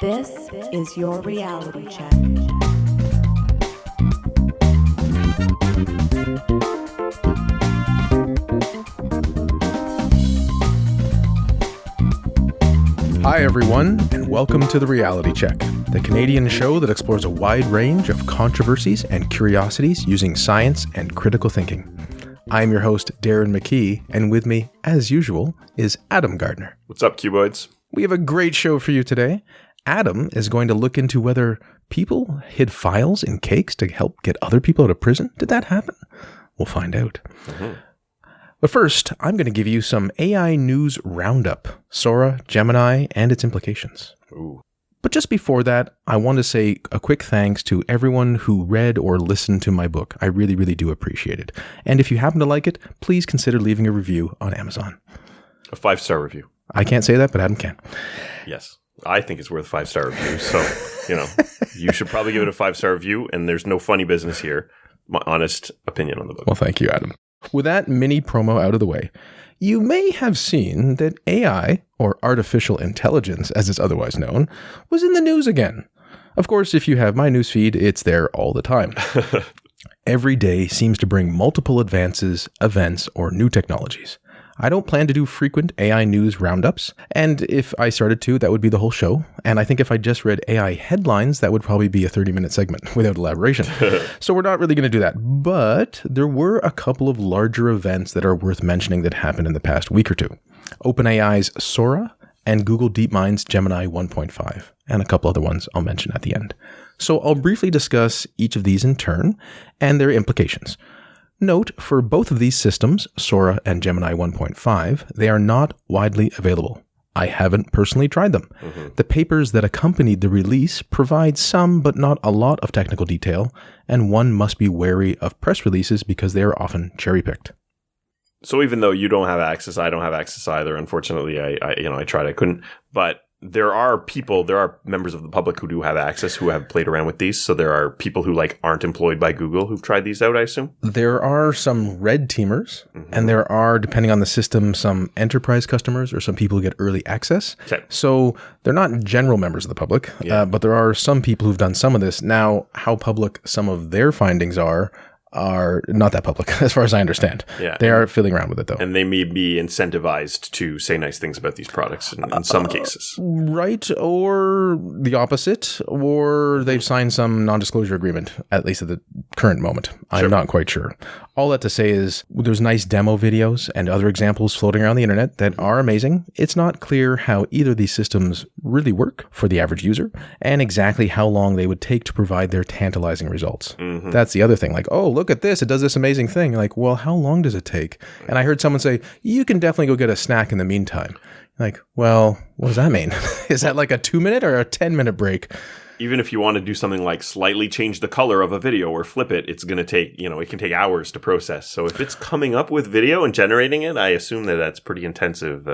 This is your reality check. Hi everyone, and welcome to The Reality Check, the Canadian show that explores a wide range of controversies and curiosities using science and critical thinking. I'm your host, Darren McKee, and with me, as usual, is Adam Gardner. What's up, cuboids? We have a great show for you today. Adam is going to look into whether people hid files in cakes to help get other people out of prison. Did that happen? We'll find out. Mm-hmm. But first, I'm going to give you some AI news roundup, Sora, Gemini, and its implications. Ooh. But just before that, I want to say a quick thanks to everyone who read or listened to my book. I really, really do appreciate it. And if you happen to like it, please consider leaving a review on Amazon. A 5-star review. I can't say that, but Adam can. Yes. I think it's worth 5-star reviews. So, you should probably give it a 5-star review, and there's no funny business here. My honest opinion on the book. Well, thank you, Adam. With that mini promo out of the way, you may have seen that AI, or artificial intelligence as it's otherwise known, was in the news again. Of course, if you have my newsfeed, it's there all the time. Every day seems to bring multiple advances, events, or new technologies. I don't plan to do frequent AI news roundups, and if I started to, that would be the whole show. And I think if I just read AI headlines, that would probably be a 30-minute segment without elaboration. So we're not really going to do that. But there were a couple of larger events that are worth mentioning that happened in the past week or two. OpenAI's Sora and Google Deepmind's Gemini 1.5, and a couple other ones I'll mention at the end. So I'll briefly discuss each of these in turn and their implications. Note, for both of these systems, Sora and Gemini 1.5, they are not widely available. I haven't personally tried them. Mm-hmm. The papers that accompanied the release provide some, but not a lot of technical detail, and one must be wary of press releases because they are often cherry-picked. So even though you don't have access, I don't have access either. Unfortunately, I tried, I couldn't. But there are members of the public who do have access, who have played around with these. So there are people who aren't employed by Google who've tried these out, I assume? There are some red teamers, and there are, depending on the system, some enterprise customers or some people who get early access. Okay. So they're not general members of the public, but there are some people who've done some of this. Now, how public some of their findings are not that public, as far as I understand. Yeah. They are fiddling around with it, though. And they may be incentivized to say nice things about these products in some cases. Right, or the opposite, or they've signed some non-disclosure agreement, at least at the current moment. I'm not quite sure. All that to say is there's nice demo videos and other examples floating around the internet that are amazing. It's not clear how either of these systems really work for the average user and exactly how long they would take to provide their tantalizing results. Mm-hmm. That's the other thing. Look at this. It does this amazing thing. Well, how long does it take? And I heard someone say, you can definitely go get a snack in the meantime. Well, what does that mean? Is that like a 2-minute or a 10-minute break? Even if you want to do something like slightly change the color of a video or flip it, it's going to take, it can take hours to process. So if it's coming up with video and generating it, I assume that's pretty intensive.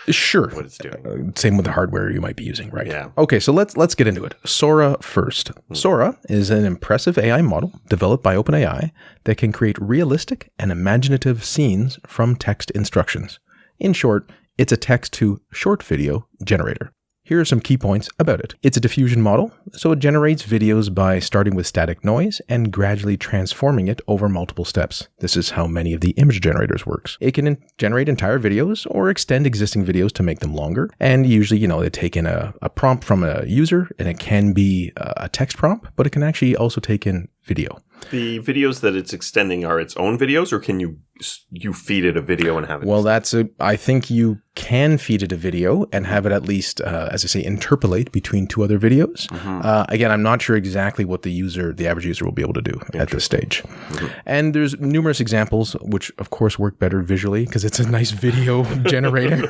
Sure. What it's doing. Same with the hardware you might be using, right? Yeah. Okay, so let's get into it. Sora first. Sora is an impressive AI model developed by OpenAI that can create realistic and imaginative scenes from text instructions. In short, it's a text-to-short video generator. Here are some key points about it. It's a diffusion model, so it generates videos by starting with static noise and gradually transforming it over multiple steps. This is how many of the image generators works. It can generate entire videos or extend existing videos to make them longer. And usually, they take in a prompt from a user, and it can be a text prompt, but it can actually also take in video. The videos that it's extending are its own videos, or can you feed it a video and have it? Well, I think you can feed it a video and have it at least, as I say, interpolate between two other videos. Mm-hmm. Again, I'm not sure exactly what the average user will be able to do at this stage. Mm-hmm. And there's numerous examples, which of course work better visually because it's a nice video generator.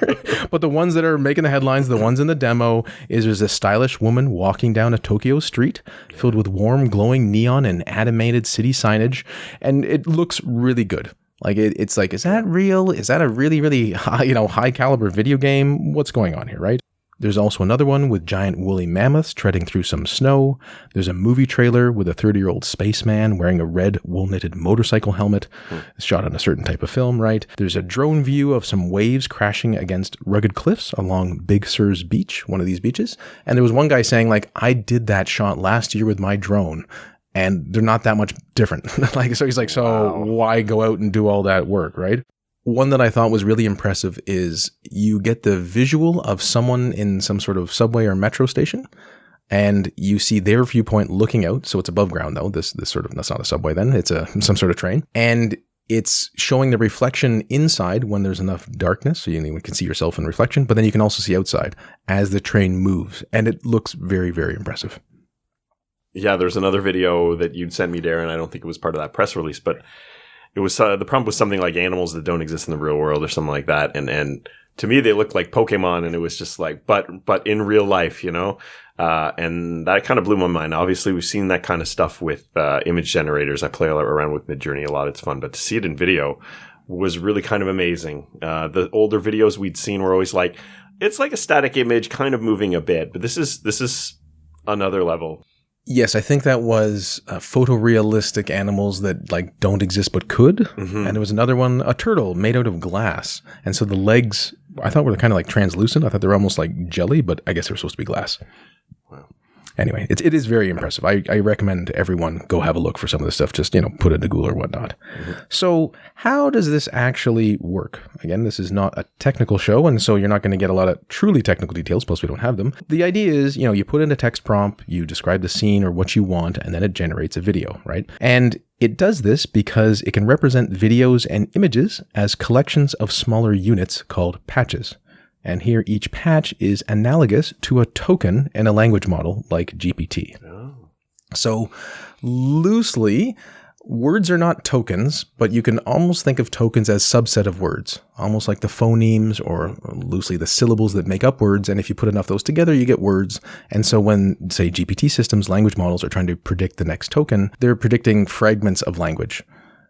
But the ones that are making the headlines, the ones in the demo, there's a stylish woman walking down a Tokyo street filled with warm, glowing neon and animated city signage, and it looks really good. It's like, is that real? Is that a really, really high, high caliber video game? What's going on here, right? There's also another one with giant woolly mammoths treading through some snow. There's a movie trailer with a 30-year-old spaceman wearing a red wool-knitted motorcycle helmet. It's shot on a certain type of film, right? There's a drone view of some waves crashing against rugged cliffs along Big Sur's beach, one of these beaches. And there was one guy saying, like, I did that shot last year with my drone, and they're not that much different. So he's like, so why go out and do all that work, right? One that I thought was really impressive is you get the visual of someone in some sort of subway or metro station, and you see their viewpoint looking out. So it's above ground, though. This sort of, that's not a subway then. It's some sort of train. And it's showing the reflection inside when there's enough darkness, so you can see yourself in reflection, but then you can also see outside as the train moves. And it looks very, very impressive. Yeah, there's another video that you'd sent me, Darren. I don't think it was part of that press release, but it was the prompt was something like animals that don't exist in the real world or something like that. And to me, they looked like Pokemon, and it was just like, but in real life, you know? And that kind of blew my mind. Obviously, we've seen that kind of stuff with image generators. I play around with Midjourney a lot. It's fun. But to see it in video was really kind of amazing. The older videos we'd seen were always like, it's like a static image kind of moving a bit. But this is another level. Yes, I think that was photorealistic animals that like don't exist but could. Mm-hmm. And there was another one, a turtle made out of glass. And so the legs, I thought were kind of like translucent. I thought they were almost like jelly, but I guess they were supposed to be glass. Wow. Anyway, it is very impressive. I recommend everyone go have a look for some of this stuff. Just, put it in Google or whatnot. Mm-hmm. So how does this actually work? Again, this is not a technical show, and so you're not going to get a lot of truly technical details, plus we don't have them. The idea is, you put in a text prompt, you describe the scene or what you want, and then it generates a video, right? And it does this because it can represent videos and images as collections of smaller units called patches. And here each patch is analogous to a token in a language model like GPT. Oh. So loosely, words are not tokens, but you can almost think of tokens as subset of words, almost like the phonemes or loosely the syllables that make up words. And if you put enough of those together, you get words. And so when, say, GPT systems, language models are trying to predict the next token, they're predicting fragments of language.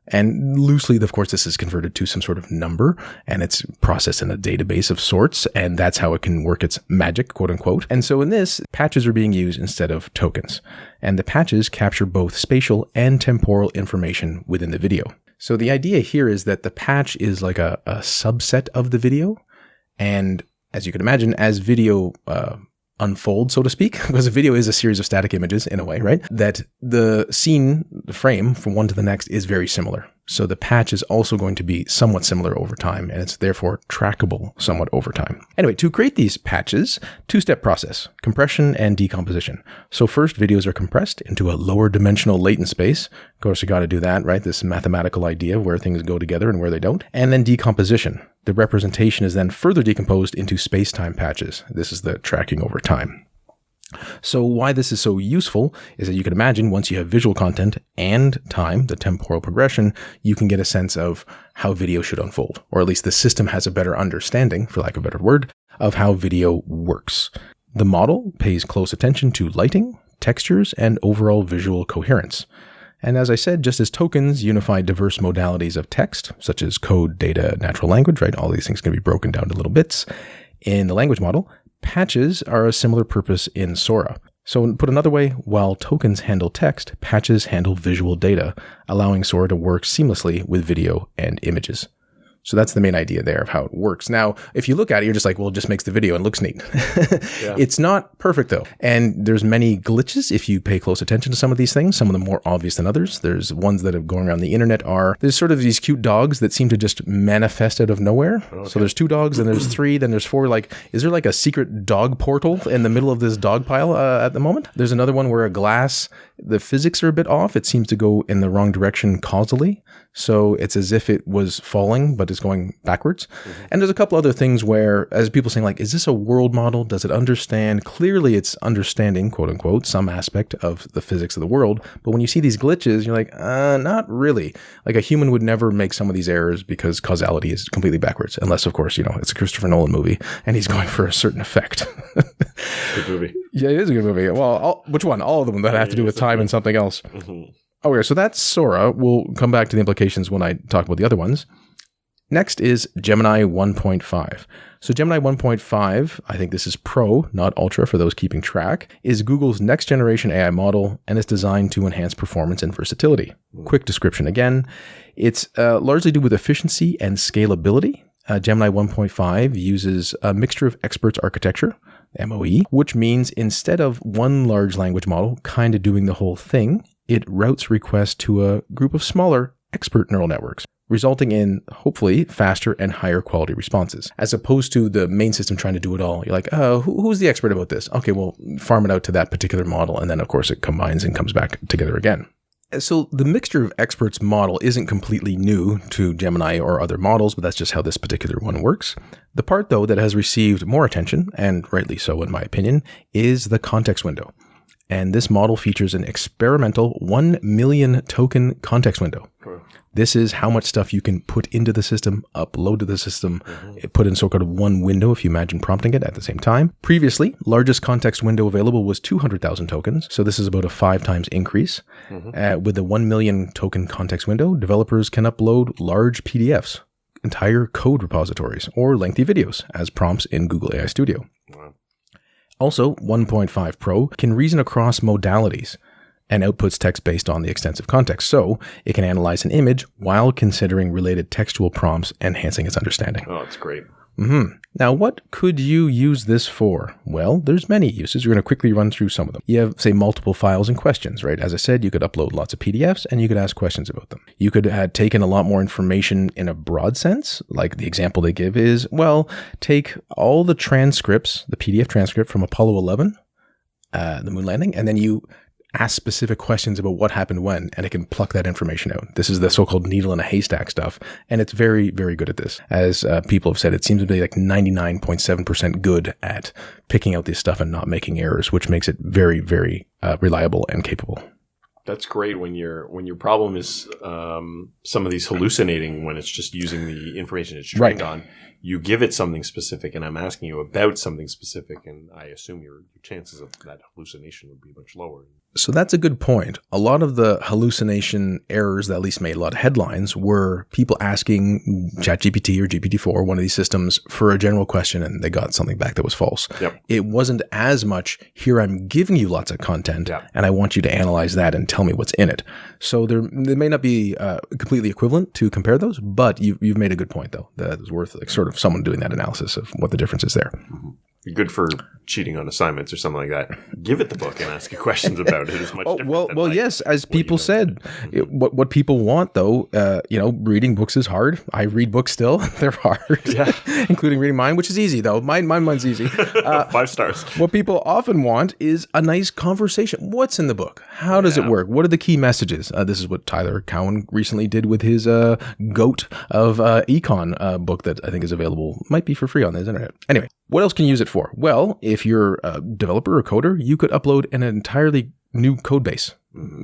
And loosely, of course, this is converted to some sort of number, and it's processed in a database of sorts, and that's how it can work its magic, quote unquote. And so in this, patches are being used instead of tokens. And the patches capture both spatial and temporal information within the video. So the idea here is that the patch is like a subset of the video. And as you can imagine, as video unfold, so to speak, because a video is a series of static images in a way, right? That the scene, the frame from one to the next is very similar. So the patch is also going to be somewhat similar over time, and it's therefore trackable somewhat over time. Anyway, to create these patches, two-step process, compression and decomposition. So first, videos are compressed into a lower dimensional latent space. Of course, you got to do that, right? This mathematical idea of where things go together and where they don't. And then decomposition. The representation is then further decomposed into space-time patches. This is the tracking over time. So why this is so useful is that you can imagine once you have visual content and time, the temporal progression, you can get a sense of how video should unfold, or at least the system has a better understanding, for lack of a better word, of how video works. The model pays close attention to lighting, textures, and overall visual coherence. And as I said, just as tokens unify diverse modalities of text, such as code, data, natural language, right? All these things can be broken down to little bits. In the language model, patches are a similar purpose in Sora. So put another way, while tokens handle text, patches handle visual data, allowing Sora to work seamlessly with video and images. So that's the main idea there of how it works. Now, if you look at it, you're just like, well, it just makes the video and looks neat. Yeah. It's not perfect, though. And there's many glitches if you pay close attention to some of these things, some of them more obvious than others. There's ones that have going around the internet there's sort of these cute dogs that seem to just manifest out of nowhere. Okay. So there's 2 dogs, then there's 3, then there's 4. Like, is there like a secret dog portal in the middle of this dog pile at the moment? There's another one where a glass, the physics are a bit off. It seems to go in the wrong direction causally. So it's as if it was falling, but it's going backwards. Mm-hmm. And there's a couple other things where, as people saying, like, is this a world model? Does it understand? Clearly it's understanding, quote unquote, some aspect of the physics of the world. But when you see these glitches, you're like, not really. Like a human would never make some of these errors because causality is completely backwards. Unless, of course, it's a Christopher Nolan movie and he's going for a certain effect. Good movie. Yeah, it is a good movie. Well, which one? All of them that have to do with time and something else. Mm-hmm. Okay, so that's Sora. We'll come back to the implications when I talk about the other ones. Next is Gemini 1.5. So Gemini 1.5, I think this is Pro, not Ultra for those keeping track, is Google's next generation AI model and is designed to enhance performance and versatility. Quick description again. It's largely to do with efficiency and scalability. Gemini 1.5 uses a mixture of experts architecture, MOE, which means instead of one large language model kind of doing the whole thing, it routes requests to a group of smaller expert neural networks, resulting in, hopefully, faster and higher quality responses, as opposed to the main system trying to do it all. You're like, oh, who's the expert about this? Okay, well, farm it out to that particular model, and then, of course, it combines and comes back together again. So the mixture of experts model isn't completely new to Gemini or other models, but that's just how this particular one works. The part, though, that has received more attention, and rightly so in my opinion, is the context window. And this model features an experimental 1 million token context window. Cool. This is how much stuff you can put into the system, upload to the system, put in so-called one window if you imagine prompting it at the same time. Previously, largest context window available was 200,000 tokens. So this is about a 5 times increase. With the 1 million token context window, developers can upload large PDFs, entire code repositories, or lengthy videos as prompts in Google AI Studio. Wow. Also, 1.5 Pro can reason across modalities and outputs text based on the extensive context. So it can analyze an image while considering related textual prompts, enhancing its understanding. Oh, that's great. Now, what could you use this for? Well, there's many uses. We're going to quickly run through some of them. You have, say, multiple files and questions, right? As I said, you could upload lots of PDFs and you could ask questions about them. You could have taken a lot more information in a broad sense. Like the example they give is, well, take all the transcripts, the PDF transcript from Apollo 11, the moon landing, and then you ask specific questions about what happened when, and it can pluck that information out. This is the so-called needle in a haystack stuff, and it's very, very good at this. As people have said, it seems to be like 99.7% good at picking out this stuff and not making errors, which makes it very, very reliable and capable. That's great when your problem is some of these hallucinating when it's just using the information it's trained on. You give it something specific, and I'm asking you about something specific, and I assume your chances of that hallucination would be much lower. So that's a good point. A lot of the hallucination errors that at least made a lot of headlines were people asking ChatGPT or GPT-4, one of these systems, for a general question, and they got something back that was false. Yep. It wasn't as much, here I'm giving you lots of content, and I want you to analyze that and tell me what's in it. So they may not be completely equivalent to compare those, but you've made a good point, though. That is worth sort of someone doing that analysis of what the difference is there. Good for cheating on assignments or something like that. Give it the book and ask it questions about it. It's much different. Well, yes, as people said, what people want though, reading books is hard. I read books still; they're hard, including reading mine, which is easy though. Mine's easy. 5 stars. What people often want is a nice conversation. What's in the book? How does it work? What are the key messages? This is what Tyler Cowen recently did with his GOAT of Econ book that I think is available, might be for free on the internet. Anyway. What else can you use it for? Well, if you're a developer or coder, you could upload an entirely new code base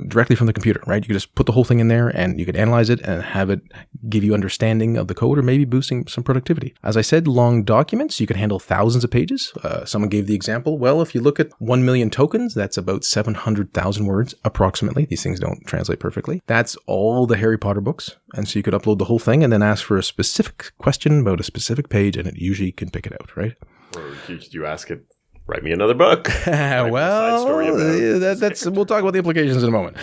directly from the computer, right? You could just put the whole thing in there and you could analyze it and have it give you understanding of the code or maybe boosting some productivity. As I said, long documents, you could handle thousands of pages. Someone gave the example. Well, if you look at 1 million tokens, that's about 700,000 words approximately. These things don't translate perfectly. That's all the Harry Potter books. And so you could upload the whole thing and then ask for a specific question about a specific page and it usually can pick it out, right? Or could you ask it, write me another book? Well, we'll talk about the implications in a moment.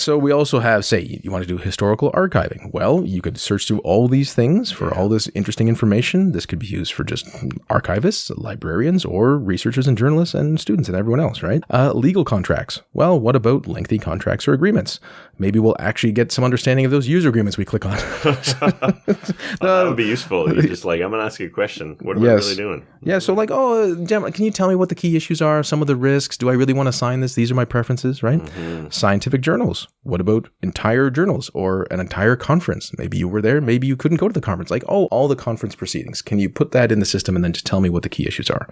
So we also have, say, you want to do historical archiving. Well, you could search through all these things for all this interesting information. This could be used for just archivists, librarians, or researchers and journalists and students and everyone else, right? Legal contracts. Well, what about lengthy contracts or agreements? Maybe we'll actually get some understanding of those user agreements we click on. That would be useful. You're just like, I'm going to ask you a question. What am I really doing? Yeah, so like, Gemma, can you tell me what the key issues are, some of the risks? Do I really want to sign this? These are my preferences, right? Scientific journals. What about entire journals or an entire conference? Maybe you were there. Maybe you couldn't go to the conference. Like, all the conference proceedings. Can you put that in the system and then just tell me what the key issues are?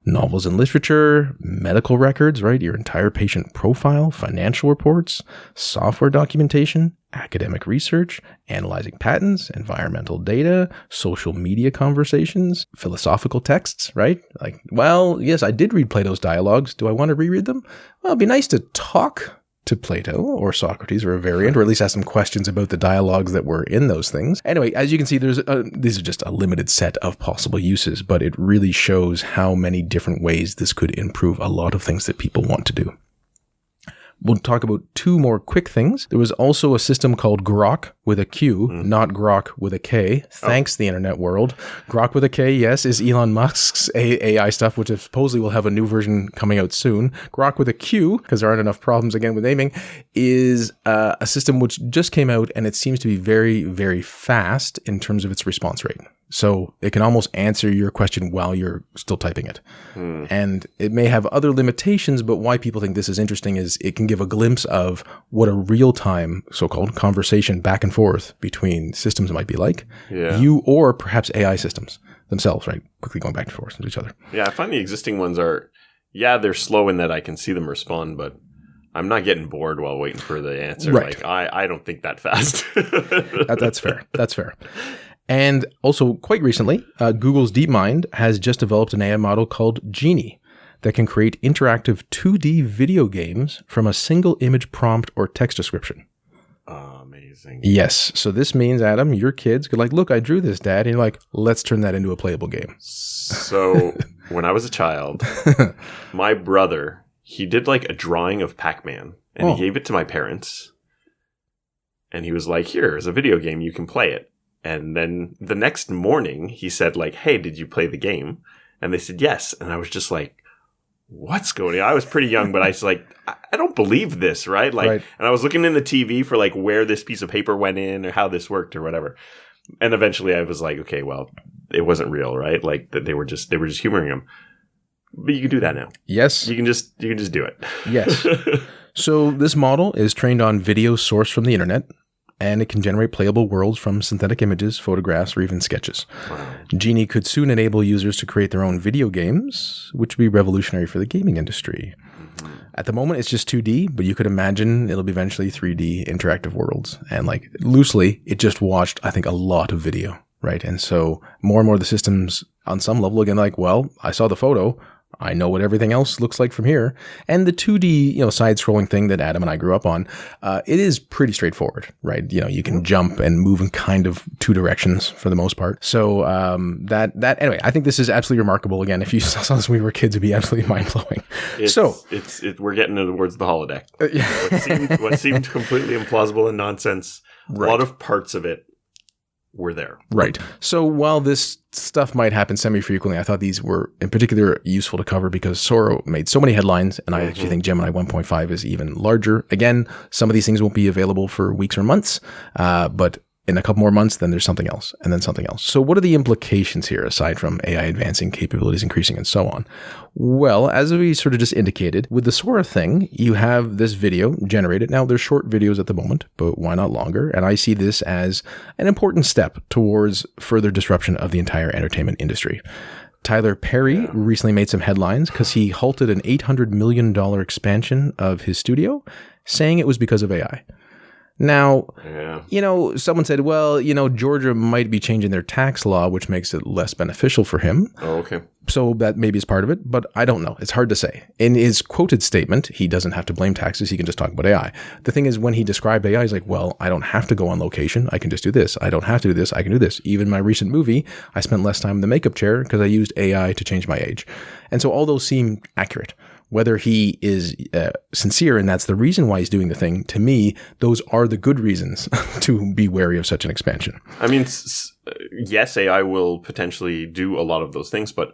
Novels and literature, medical records, right? Your entire patient profile, financial reports, software documentation, academic research, analyzing patents, environmental data, social media conversations, philosophical texts, right? Like, well, yes, I did read Plato's dialogues. Do I want to reread them? Well, it'd be nice to talk to Plato or Socrates or a variant, or at least ask some questions about the dialogues that were in those things. Anyway, as you can see, these are just a limited set of possible uses, but it really shows how many different ways this could improve a lot of things that people want to do. We'll talk about two more quick things. There was also a system called Grok with a Q, not Grok with a K. Thanks, the internet world. Grok with a K, yes, is Elon Musk's AI stuff, which supposedly will have a new version coming out soon. Grok with a Q, because there aren't enough problems again with naming, is a system which just came out, and it seems to be very, very fast in terms of its response rate. So it can almost answer your question while you're still typing it. And it may have other limitations, but why people think this is interesting is it can give a glimpse of what a real-time, so-called conversation back and forth between systems might be like. Yeah. You or perhaps AI systems themselves, right? Quickly going back and forth with each other. Yeah, I find the existing ones are, they're slow in that I can see them respond, but I'm not getting bored while waiting for the answer. Right. Like, I don't think that fast. That's fair. That's fair. And also, quite recently, Google's Deepmind has just developed an AI model called Genie that can create interactive 2D video games from a single image prompt or text description. Amazing. Yes. So this means, Adam, your kids could look, I drew this, Dad. And you're like, let's turn that into a playable game. So when I was a child, my brother, he did a drawing of Pac-Man and he gave it to my parents. And he was like, here's a video game, you can play it. And then the next morning, he said, hey, did you play the game? And they said, yes. And I was just like, what's going on? I was pretty young, but I was like, I don't believe this, right? Right. And I was looking in the TV for where this piece of paper went in or how this worked or whatever. And eventually I was like, okay, well, it wasn't real, right? They were just humoring him. But you can do that now. Yes. You can just do it. Yes. So this model is trained on video sourced from the internet, and it can generate playable worlds from synthetic images, photographs, or even sketches. Wow. Genie could soon enable users to create their own video games, which would be revolutionary for the gaming industry. Mm-hmm. At the moment, it's just 2D, but you could imagine it'll be eventually 3D interactive worlds. And loosely, it just watched, I think, a lot of video, right? And so more and more of the systems on some level, again, well, I saw the photo, I know what everything else looks like from here. And the 2D, side-scrolling thing that Adam and I grew up on, it is pretty straightforward, right? You can jump and move in kind of two directions for the most part. So anyway, I think this is absolutely remarkable. Again, if you saw this when we were kids, it'd be absolutely mind-blowing. We're getting towards the holodeck. What seemed completely implausible and nonsense, right. A lot of parts of it were there. Right. So while this stuff might happen semi-frequently, I thought these were in particular useful to cover because Sora made so many headlines, and I actually think Gemini 1.5 is even larger. Again, some of these things won't be available for weeks or months, but in a couple more months, then there's something else, and then something else. So what are the implications here, aside from AI advancing, capabilities increasing, and so on? Well, as we sort of just indicated, with the Sora thing, you have this video generated. Now, they're short videos at the moment, but why not longer? And I see this as an important step towards further disruption of the entire entertainment industry. Tyler Perry recently made some headlines because he halted an $800 million expansion of his studio, saying it was because of AI. Now, someone said, well, Georgia might be changing their tax law, which makes it less beneficial for him. Oh, okay. So that maybe is part of it, but I don't know. It's hard to say. In his quoted statement, he doesn't have to blame taxes. He can just talk about AI. The thing is, when he described AI, he's like, well, I don't have to go on location. I can just do this. I don't have to do this. I can do this. Even my recent movie, I spent less time in the makeup chair because I used AI to change my age. And so all those seem accurate. Whether he is sincere and that's the reason why he's doing the thing, to me, those are the good reasons to be wary of such an expansion. I mean, yes, AI will potentially do a lot of those things, but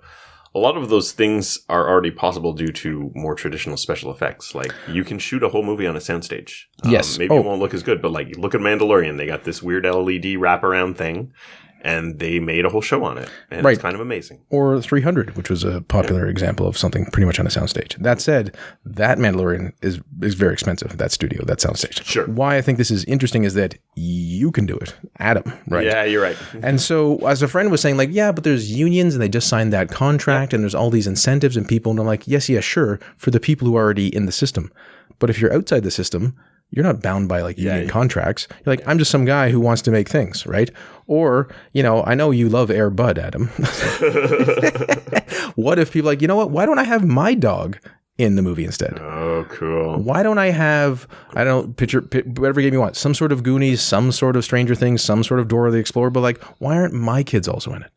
a lot of those things are already possible due to more traditional special effects. You can shoot a whole movie on a soundstage. Yes. Maybe it won't look as good, but look at Mandalorian. They got this weird LED wraparound thing. And they made a whole show on it. And It's kind of amazing. Or 300, which was a popular example of something pretty much on a soundstage. That said, that Mandalorian is very expensive, that studio, that soundstage. Sure. Why I think this is interesting is that you can do it. Adam, right? Yeah, you're right. And so, as a friend was saying, but there's unions and they just signed that contract and there's all these incentives and people. And I'm like, yes, sure, for the people who are already in the system. But if you're outside the system, you're not bound by union contracts. You're I'm just some guy who wants to make things, right? Or, I know you love Air Bud, Adam. What if people why don't I have my dog in the movie instead. Oh, cool. Why don't I have, I don't know, picture whatever game you want, some sort of Goonies, some sort of Stranger Things, some sort of Dora the Explorer, but like, why aren't my kids also in it?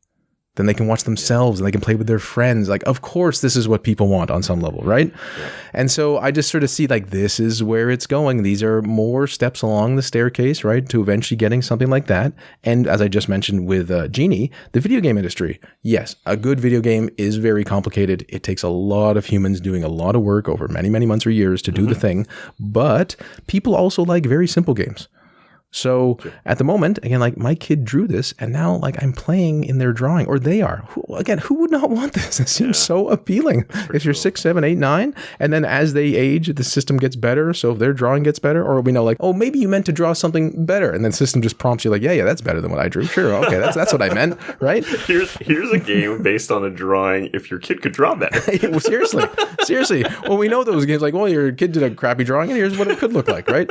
Then they can watch themselves and they can play with their friends. Like, of course, this is what people want on some level, right? Yeah. And so I just sort of see like, this is where it's going. These are more steps along the staircase, right? To eventually getting something like that. And as I just mentioned with Genie, the video game industry, yes, a good video game is very complicated. It takes a lot of humans doing a lot of work over many, many months or years to do the thing. But people also like very simple games. So at the moment, again, like my kid drew this and now like I'm playing in their drawing, or they are. Who would not want this? It seems so appealing. If you're 6, 7, 8, 9, and then as they age, the system gets better. So if their drawing gets better, or we know like, oh, maybe you meant to draw something better. And then the system just prompts you like, yeah, that's better than what I drew. Sure. Okay. That's what I meant. Right. Here's a game based on a drawing. If your kid could draw better. Well, seriously. Well, we know those games like, well, your kid did a crappy drawing and here's what it could look like. Right.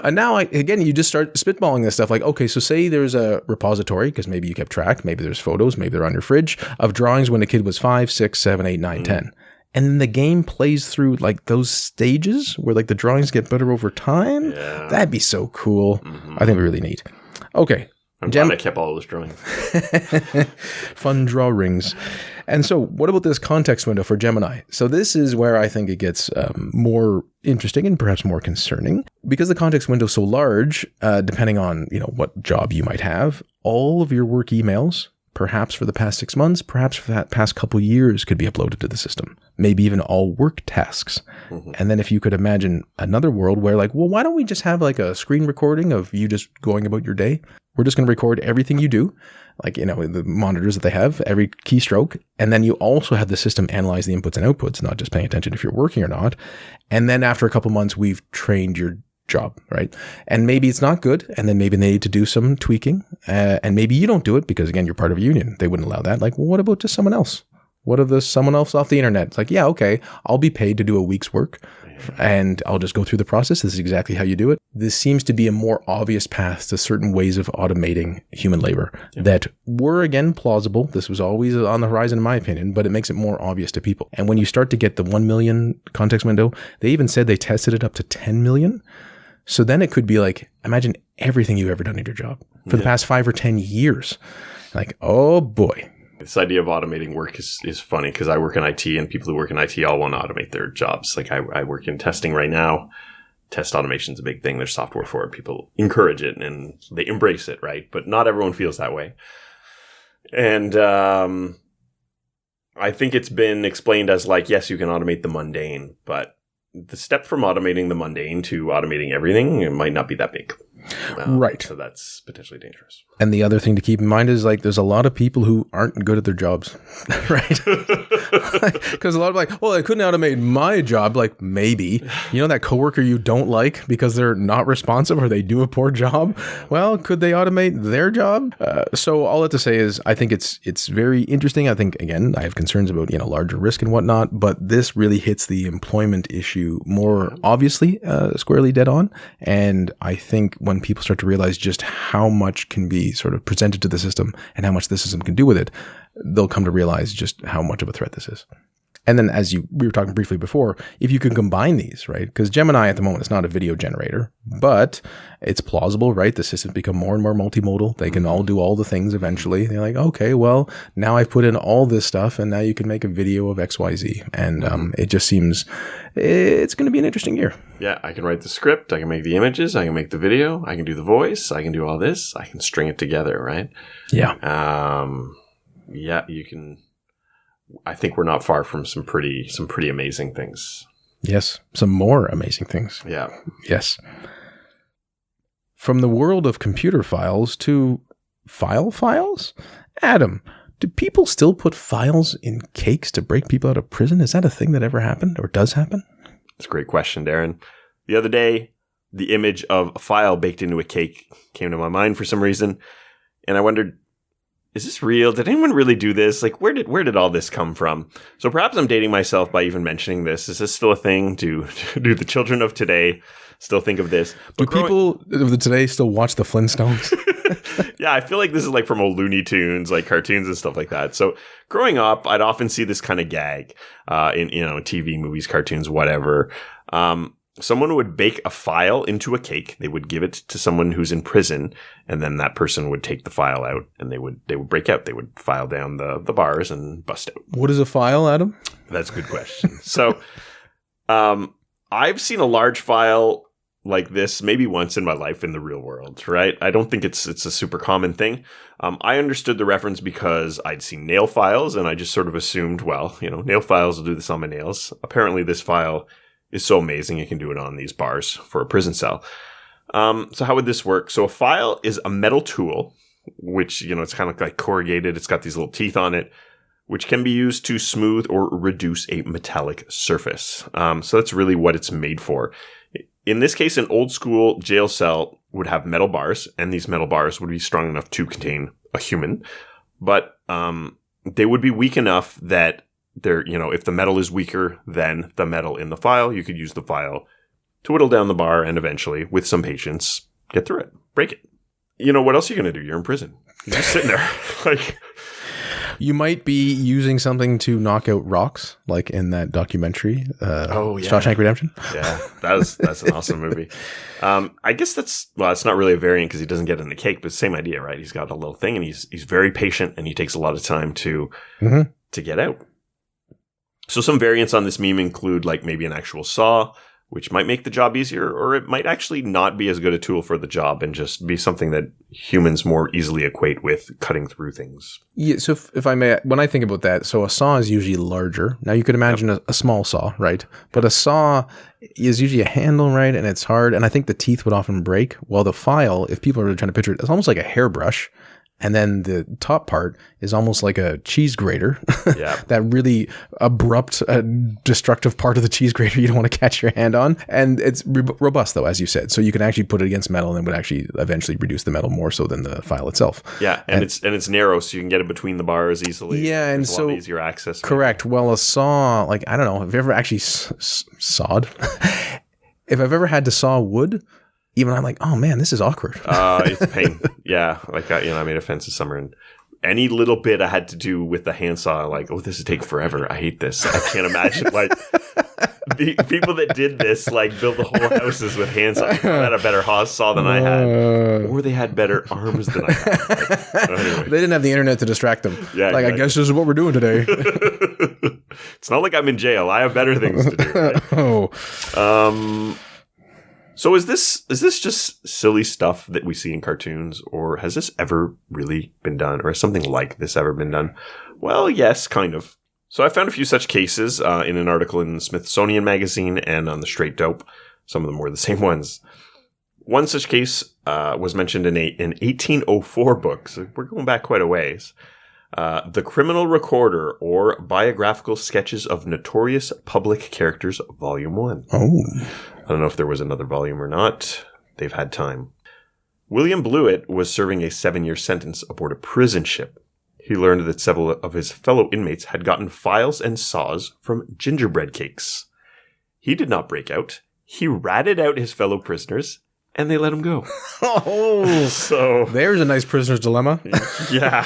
And now, again, you just start spitballing this stuff like, okay, so say there's a repository, because maybe you kept track, maybe there's photos, maybe they're on your fridge, of drawings when a kid was 5, 6, 7, 8, 9, 10. And then the game plays through like those stages where like the drawings get better over time. Yeah. That'd be so cool. I think it'd be really neat. Okay. I'm glad I kept all those drawings. Fun drawings. And so what about this context window for Gemini? So this is where I think it gets more interesting and perhaps more concerning. Because the context window is so large, depending on what job you might have, all of your work emails, perhaps for the past 6 months, perhaps for that past couple years, could be uploaded to the system. Maybe even all work tasks. And then if you could imagine another world where like, well, why don't we just have like a screen recording of you just going about your day? We're just going to record everything you do, like, the monitors that they have, every keystroke. And then you also have the system analyze the inputs and outputs, not just paying attention if you're working or not. And then after a couple months, we've trained your job, right? And maybe it's not good. And then maybe they need to do some tweaking. And maybe you don't do it because, again, you're part of a union. They wouldn't allow that. Like, well, what about just someone else? What if there's someone else off the internet? It's like, yeah, okay, I'll be paid to do a week's work and I'll just go through the process. This is exactly how you do it. This seems to be a more obvious path to certain ways of automating human labor that were, again, plausible. This was always on the horizon, in my opinion, but it makes it more obvious to people. And when you start to get the 1 million context window, they even said they tested it up to 10 million. So then it could be like, imagine everything you've ever done in your job for the past 5 or 10 years. Like, oh boy. This idea of automating work is funny because I work in IT and people who work in IT all want to automate their jobs. Like I work in testing right now. Test automation is a big thing. There's software for it. People encourage it and they embrace it, right? But not everyone feels that way. And I think it's been explained as like, yes, you can automate the mundane, but the step from automating the mundane to automating everything, it might not be that big. Right. So that's potentially dangerous. And the other thing to keep in mind is like there's a lot of people who aren't good at their jobs, right? Because a lot of like, well, I couldn't automate my job. Like maybe, that coworker you don't like because they're not responsive or they do a poor job. Well, could they automate their job? So all I have to say is I think it's very interesting. I think, again, I have concerns about, larger risk and whatnot, but this really hits the employment issue more obviously, squarely dead on. And I think when people start to realize just how much can be sort of presented to the system and how much the system can do with it, they'll come to realize just how much of a threat this is. And then we were talking briefly before, if you can combine these, right? Because Gemini at the moment is not a video generator, but it's plausible, right? The systems become more and more multimodal. They can all do all the things eventually. They're like, okay, well, now I've put in all this stuff and now you can make a video of XYZ. And it just seems it's going to be an interesting year. Yeah, I can write the script. I can make the images. I can make the video. I can do the voice. I can do all this. I can string it together, right? Yeah. Yeah, you can. I think we're not far from some pretty amazing things. Yes, some more amazing things. Yeah. Yes. From the world of computer files to files? Adam, do people still put files in cakes to break people out of prison? Is that a thing that ever happened or does happen? That's a great question, Darren. The other day, the image of a file baked into a cake came to my mind for some reason, and I wondered, is this real? Did anyone really do this? Like, where did all this come from? So perhaps I'm dating myself by even mentioning this. Is this still a thing? Do the children of today still think of this? But do people of today still watch the Flintstones? Yeah, I feel like this is like from old Looney Tunes, like cartoons and stuff like that. So growing up, I'd often see this kind of gag in TV, movies, cartoons, whatever. Someone would bake a file into a cake. They would give it to someone who's in prison, and then that person would take the file out, and they would break out. They would file down the bars and bust out. What is a file, Adam? That's a good question. So, I've seen a large file like this maybe once in my life in the real world, right? I don't think it's a super common thing. I understood the reference because I'd seen nail files, and I just sort of assumed, well, nail files will do this on my nails. Apparently, this file is so amazing it can do it on these bars for a prison cell. So how would this work? So a file is a metal tool, which, it's kind of like corrugated. It's got these little teeth on it, which can be used to smooth or reduce a metallic surface. So that's really what it's made for. In this case, an old school jail cell would have metal bars, and these metal bars would be strong enough to contain a human, but they would be weak enough that if the metal is weaker than the metal in the file, you could use the file to whittle down the bar and eventually, with some patience, get through it, break it. What else are you going to do? You're in prison. You're just sitting there. You might be using something to knock out rocks, like in that documentary, Shawshank Redemption. Yeah, that's an awesome movie. I guess it's not really a variant because he doesn't get in the cake, but same idea, right? He's got a little thing, and he's very patient, and he takes a lot of time to get out. So some variants on this meme include like maybe an actual saw, which might make the job easier, or it might actually not be as good a tool for the job and just be something that humans more easily equate with cutting through things. Yeah, so if I may, when I think about that, so a saw is usually larger. Now you could imagine a small saw, right? But a saw is usually a handle, right? And it's hard, and I think the teeth would often break. While the file, if people are really trying to picture it, it's almost like a hairbrush. And then the top part is almost like a cheese grater. Yeah. That really abrupt, destructive part of the cheese grater you don't want to catch your hand on. And it's robust, though, as you said. So you can actually put it against metal and it would actually eventually reduce the metal more so than the file itself. Yeah, and it's narrow, so you can get it between the bars easily. Yeah, and There's a lot easier access. Correct. Right? Well, a saw, like, I don't know, have you ever actually sawed? If I've ever had to saw wood, even I'm like, oh man, this is awkward. It's a pain. Yeah. Like, I made a fence this summer, and any little bit I had to do with the handsaw, like, oh, this would take forever. I hate this. I can't imagine, like, the people that did this, like, built the whole houses with handsaws. They had a better saw than I had. Or they had better arms than I had. Like, anyway. They didn't have the internet to distract them. Yeah, like, exactly. I guess this is what we're doing today. It's not like I'm in jail. I have better things to do. Right? Oh. So is this just silly stuff that we see in cartoons, or has this ever really been done, or has something like this ever been done? Well, yes, kind of. So I found a few such cases in an article in the Smithsonian Magazine and on the Straight Dope. Some of them were the same ones. One such case was mentioned in an 1804 book, so we're going back quite a ways. The Criminal Recorder, or Biographical Sketches of Notorious Public Characters, Volume 1. Oh. I don't know if there was another volume or not. They've had time. William Blewett was serving a 7-year sentence aboard a prison ship. He learned that several of his fellow inmates had gotten files and saws from gingerbread cakes. He did not break out. He ratted out his fellow prisoners, and they let him go. Oh, so there's a nice prisoner's dilemma. Yeah.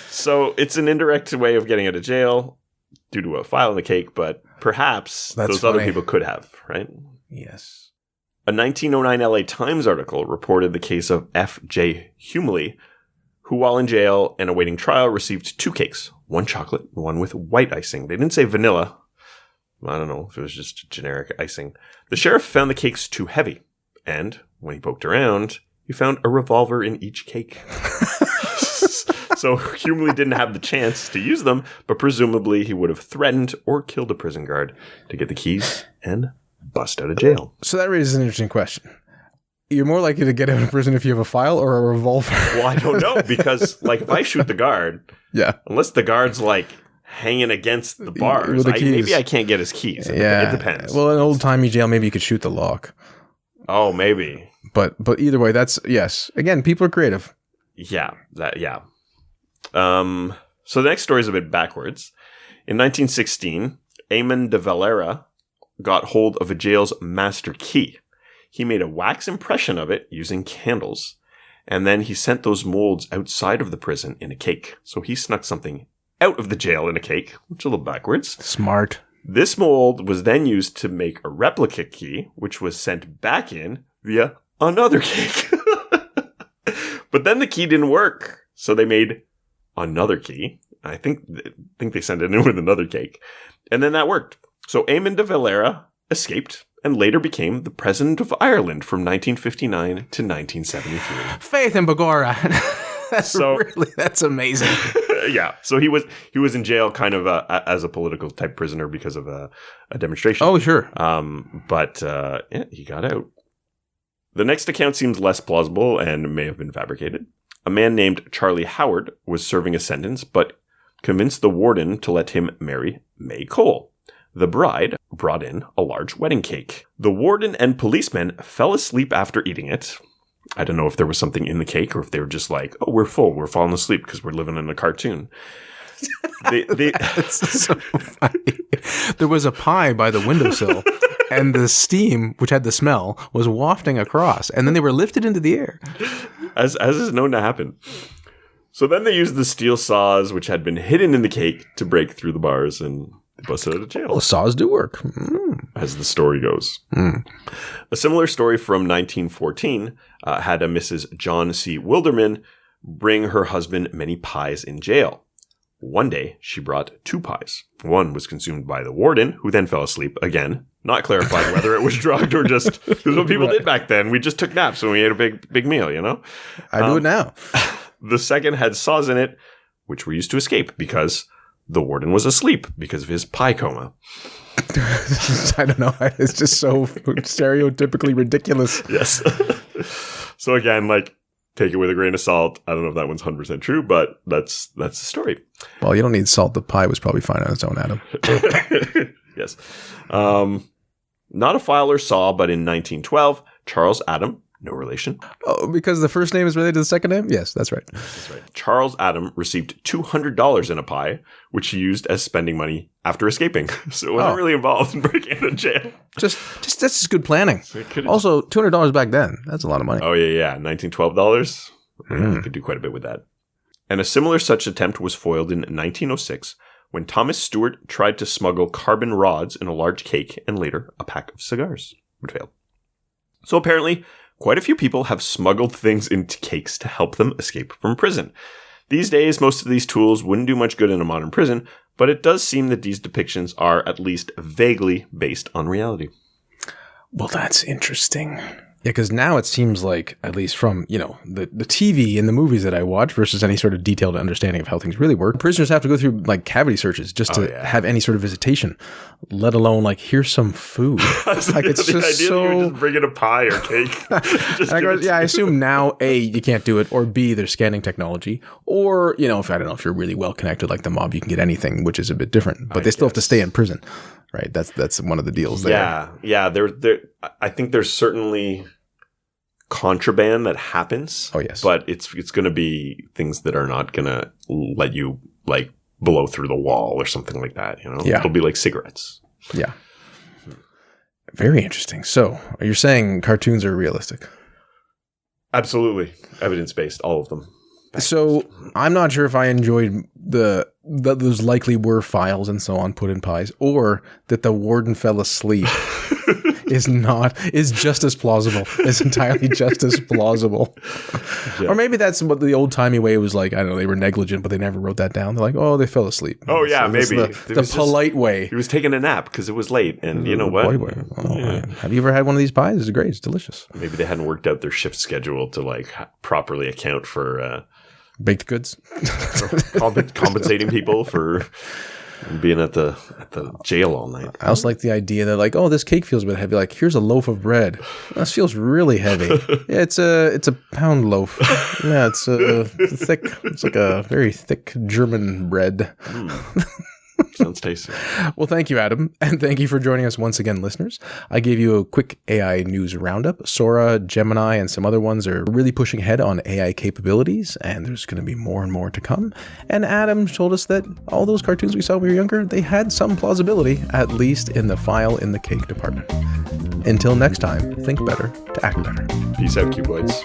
So it's an indirect way of getting out of jail due to a file in the cake, but perhaps those other people could have, right? Yes. A 1909 LA Times article reported the case of F.J. Humley, who while in jail and awaiting trial received 2 cakes, one chocolate and one with white icing. They didn't say vanilla. I don't know if it was just generic icing. The sheriff found the cakes too heavy, and when he poked around, he found a revolver in each cake. So Humley didn't have the chance to use them, but presumably he would have threatened or killed a prison guard to get the keys and bust out of jail. So that raises an interesting question. You're more likely to get out of prison if you have a file or a revolver. Well, I don't know, because like if I shoot the guard, yeah, unless the guard's like hanging against the bars, maybe I can't get his keys. Yeah, it depends. Well, in old-timey jail, maybe you could shoot the lock. Oh, maybe. But either way, that's yes. Again, people are creative. Yeah, yeah. So the next story is a bit backwards. In 1916, Eamon de Valera got hold of a jail's master key. He made a wax impression of it using candles. And then he sent those molds outside of the prison in a cake. So he snuck something out of the jail in a cake, which is a little backwards. Smart. This mold was then used to make a replica key, which was sent back in via another cake. But then the key didn't work. So they made another key. I think they sent it in with another cake. And then that worked. So Eamon de Valera escaped and later became the president of Ireland from 1959 to 1973. Faith in Bagora. That's amazing. Yeah. So he was in jail kind of as a political type prisoner because of a demonstration. Oh, sure. But he got out. The next account seems less plausible and may have been fabricated. A man named Charlie Howard was serving a sentence, but convinced the warden to let him marry May Cole. The bride brought in a large wedding cake. The warden and policemen fell asleep after eating it. I don't know if there was something in the cake or if they were just like, oh, we're full. We're falling asleep because we're living in a cartoon. That's so funny. There was a pie by the windowsill, and the steam, which had the smell, was wafting across, and then they were lifted into the air. As is known to happen. So then they used the steel saws, which had been hidden in the cake, to break through the bars and busted out of jail. Well, saws do work. As the story goes. A similar story from 1914 had a Mrs. John C. Wilderman bring her husband many pies in jail. One day, she brought 2 pies. One was consumed by the warden, who then fell asleep again. Not clarified whether it was drugged or just because what people did back then. We just took naps when we ate a big meal, you know? I do it now. The second had saws in it, which were used to escape because the warden was asleep because of his pie coma. I don't know. It's just so stereotypically ridiculous. Yes. So again, take it with a grain of salt. I don't know if that one's 100% true, but that's the story. Well, you don't need salt. The pie was probably fine on its own, Adam. Yes. Not a file or saw, but in 1912, Charles Adam, no relation. Oh, because the first name is related to the second name? Yes, that's right. That's right. Charles Adam received $200 in a pie, which he used as spending money after escaping. So it wasn't really involved in breaking into jail. Just that's just good planning. Also, $200 back then. That's a lot of money. Oh, yeah. $1912. You could do quite a bit with that. And a similar such attempt was foiled in 1906 when Thomas Stewart tried to smuggle carbon rods in a large cake and later a pack of cigars, but failed. So apparently, quite a few people have smuggled things into cakes to help them escape from prison. These days, most of these tools wouldn't do much good in a modern prison, but it does seem that these depictions are at least vaguely based on reality. Well, that's interesting. Yeah, because now it seems like, at least from, the TV and the movies that I watch versus any sort of detailed understanding of how things really work, prisoners have to go through cavity searches just to have any sort of visitation, let alone here's some food. It's just so... You would just bring in a pie or cake. I assume now, A, you can't do it, or B, there's scanning technology, or, if you're really well connected like the mob, you can get anything, which is a bit different, but they still have to stay in prison. Right, that's one of the deals there. Yeah. There. I think there's certainly contraband that happens. Oh yes, but it's going to be things that are not going to let you blow through the wall or something like that. Yeah, it'll be like cigarettes. Yeah, very interesting. So you're saying cartoons are realistic? Absolutely, evidence based, all of them. So I'm not sure if I enjoyed those likely were files and so on put in pies, or that the warden fell asleep is just as plausible. It's entirely just as plausible. Yeah. Or maybe that's what the old timey way was like. I don't know. They were negligent, but they never wrote that down. They're like, oh, they fell asleep. Oh yeah, so maybe the polite way. He was taking a nap because it was late, and you know what? Have you ever had one of these pies? It's great. It's delicious. Maybe they hadn't worked out their shift schedule to properly account for. Baked goods. Compensating people for being at the jail all night. I also like the idea that this cake feels a bit heavy. Here's a loaf of bread. This feels really heavy. Yeah, it's a pound loaf. Yeah, it's thick. It's like a very thick German bread. Sounds tasty. Well, thank you, Adam. And thank you for joining us once again, listeners. I gave you a quick AI news roundup. Sora, Gemini, and some other ones are really pushing ahead on AI capabilities, and there's going to be more and more to come. And Adam told us that all those cartoons we saw when we were younger, they had some plausibility, at least in the file in the cake department. Until next time, think better to act better. Peace out, cuboids.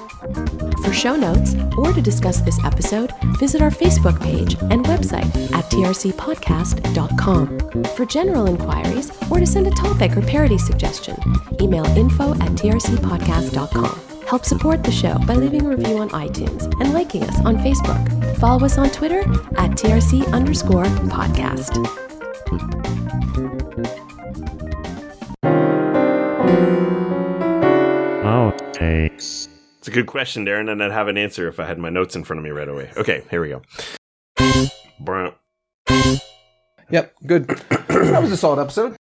For show notes or to discuss this episode, visit our Facebook page and website at trcpodcast.com. For general inquiries or to send a topic or parody suggestion, email info@trcpodcast.com. Help support the show by leaving a review on iTunes and liking us on Facebook. Follow us on Twitter at TRC_podcast. Outtakes. It's a good question, Darren, and I'd have an answer if I had my notes in front of me right away. Okay, here we go. Brr. Yep, good. That was a solid episode.